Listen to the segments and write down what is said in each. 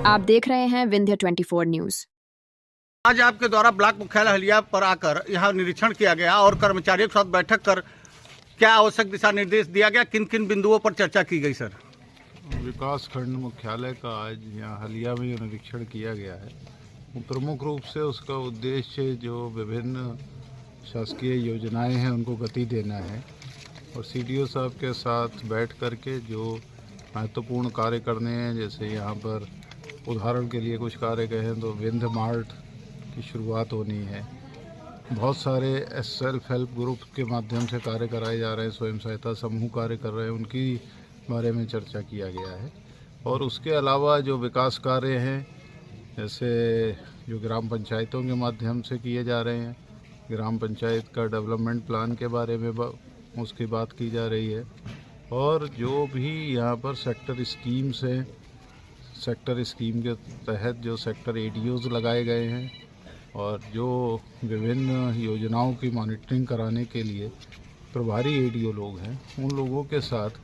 आप देख रहे हैं विंध्य 24 न्यूज। आज आपके द्वारा ब्लॉक मुख्यालय हलिया पर आकर यहाँ निरीक्षण किया गया और कर्मचारियों के साथ बैठक कर क्या आवश्यक दिशा निर्देश दिया गया, किन किन बिंदुओं पर चर्चा की गई? सर, विकास खंड मुख्यालय का आज यहाँ हलिया में जो निरीक्षण किया गया है वो प्रमुख रूप से उसका उद्देश्य जो विभिन्न शासकीय योजनाएं हैं उनको गति देना है और सीडीओ साहब के साथ बैठ करके जो महत्वपूर्ण कार्य करने हैं, जैसे यहाँ पर उदाहरण के लिए कुछ कार्य कहें तो विंध्य मार्ट की शुरुआत होनी है। बहुत सारे सेल्फ हेल्प ग्रुप के माध्यम से कार्य कराए जा रहे हैं, स्वयं सहायता समूह कार्य कर रहे हैं, उनकी बारे में चर्चा किया गया है। और उसके अलावा जो विकास कार्य हैं, जैसे जो ग्राम पंचायतों के माध्यम से किए जा रहे हैं, ग्राम पंचायत का डेवलपमेंट प्लान के बारे में उसकी बात की जा रही है। और जो भी यहाँ पर सेक्टर स्कीम्स हैं, सेक्टर स्कीम के तहत जो सेक्टर एडीओज लगाए गए हैं और जो विभिन्न योजनाओं की मॉनिटरिंग कराने के लिए प्रभारी एडीओ लोग हैं, उन लोगों के साथ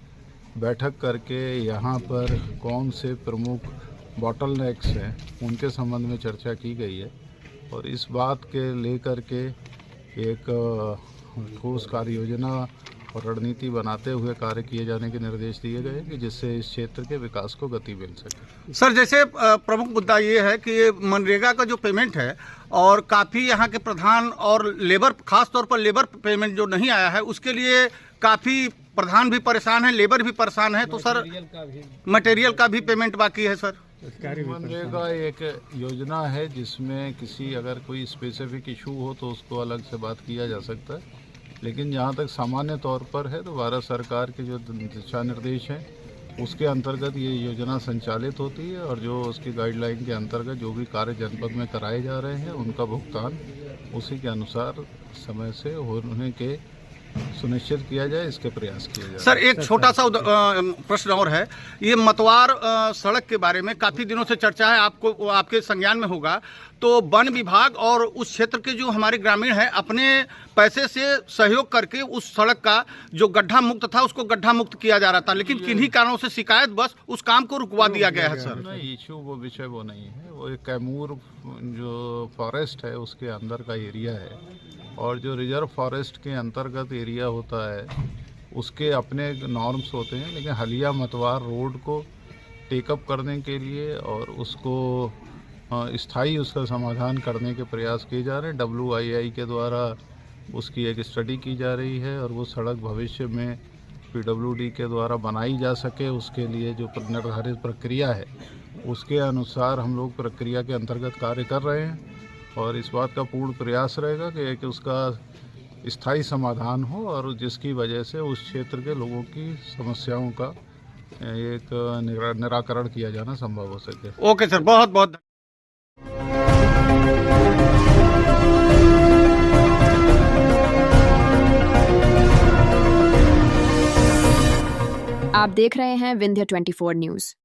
बैठक करके यहाँ पर कौन से प्रमुख बॉटलनेक्स हैं उनके संबंध में चर्चा की गई है और इस बात के लेकर के एक ठोस कार्य योजना और रणनीति बनाते हुए कार्य किए जाने के निर्देश दिए गए कि जिससे इस क्षेत्र के विकास को गति मिल सके। सर, जैसे प्रमुख मुद्दा ये है कि मनरेगा का जो पेमेंट है और काफ़ी यहाँ के प्रधान और लेबर, खास तौर पर लेबर पेमेंट जो नहीं आया है उसके लिए काफ़ी प्रधान भी परेशान है, लेबर भी परेशान है। तो सर, मटेरियल का भी पेमेंट बाकी है। सर, मनरेगा एक योजना है जिसमें किसी अगर कोई स्पेसिफिक इशू हो तो उसको अलग से बात किया जा सकता है, लेकिन जहाँ तक सामान्य तौर पर है तो भारत सरकार के जो दिशा निर्देश हैं उसके अंतर्गत ये योजना संचालित होती है और जो उसकी गाइडलाइन के अंतर्गत जो भी कार्य जनपद में कराए जा रहे हैं उनका भुगतान उसी के अनुसार समय से होने के सुनिश्चित किया जाए, इसके प्रयास किए जाए। सर, एक छोटा सा प्रश्न और है, ये मतवार सड़क के बारे में काफ़ी दिनों से चर्चा है, आपको आपके संज्ञान में होगा। तो वन विभाग और उस क्षेत्र के जो हमारे ग्रामीण हैं अपने पैसे से सहयोग करके उस सड़क का जो गड्ढा मुक्त था उसको गड्ढा मुक्त किया जा रहा था, लेकिन किन्हीं कारणों से शिकायत बस उस काम को रुकवा दिया गया है। सर, नहीं, इशू वो विषय वो नहीं है, वो एक कैमूर जो फॉरेस्ट है उसके अंदर का एरिया है और जो रिजर्व फॉरेस्ट के अंतर्गत एरिया होता है उसके अपने नॉर्म्स होते हैं, लेकिन हलिया मतवार रोड को टेकअप करने के लिए और उसको स्थायी उसका समाधान करने के प्रयास किए जा रहे हैं। WII के द्वारा उसकी एक स्टडी की जा रही है और वो सड़क भविष्य में PWD के द्वारा बनाई जा सके, उसके लिए जो निर्धारित प्रक्रिया है उसके अनुसार हम लोग प्रक्रिया के अंतर्गत कार्य कर रहे हैं और इस बात का पूर्ण प्रयास रहेगा कि एक उसका स्थायी समाधान हो और जिसकी वजह से उस क्षेत्र के लोगों की समस्याओं का एक निराकरण किया जाना संभव हो सके। ओके सर, बहुत बहुत आप देख रहे हैं विंध्य 24 न्यूज।